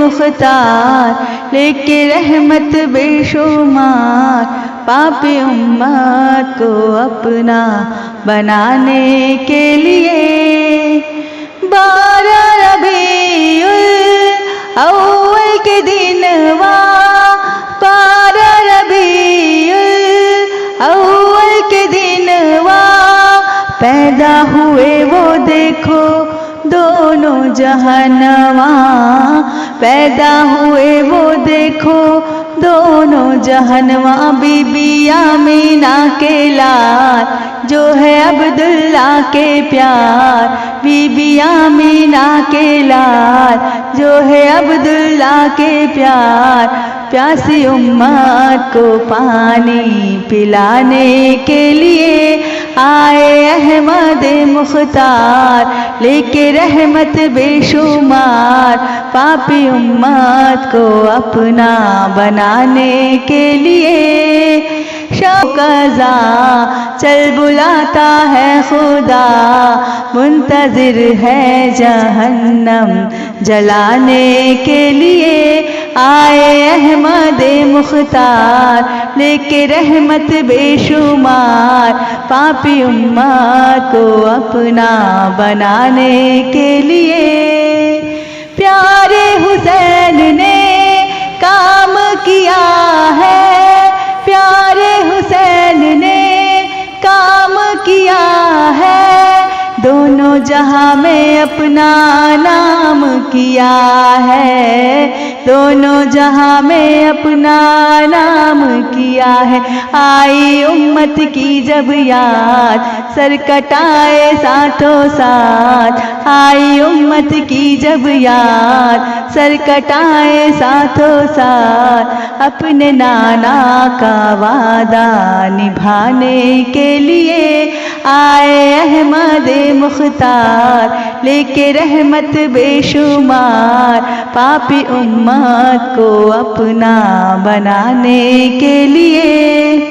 मुख्तार लेके रहमत बेशुमार, पापी उम्मत को अपना बनाने के लिए 12 रबीउल अव्वल के दिनवा, 12 रबीउल अव्वल के दिनवा पैदा हुए वो देखो दोनों जहनवा, पैदा हुए वो देखो दोनों जहनवा। बीबी आमीना के लाल जो है अब्दुल्ला के प्यार, बीबी आमीना के लाल जो है अब्दुल्ला के प्यार, प्यासी उम्मत को पानी पिलाने के लिए आए अहमद मुख्तार लेके रहमत बेशुमार, पापी उम्मत को अपना बनाने के लिए। शौकज़ा चल बुलाता है खुदा, मुंतज़िर है जहन्नम जलाने के लिए, आए अहमद मुख्तार लेके रहमत बेशुमार, पापी उम्मत को अपना बनाने के लिए। प्यारे हुसैन ने काम किया है, प्यारे हुसैन ने काम किया है, दोनों जहां में अपना नाम किया है, दोनों जहां में अपना नाम किया है। आई उम्मत की जब याद सर कटाए साथों साथ, आई उम्मत की जब याद सर कटाए साथों साथ, अपने नाना का वादा निभाने के लिए आए अहमद मुख्तार लेके रहमत बेशुमार, पापी उम्मत को अपना बनाने के लिए।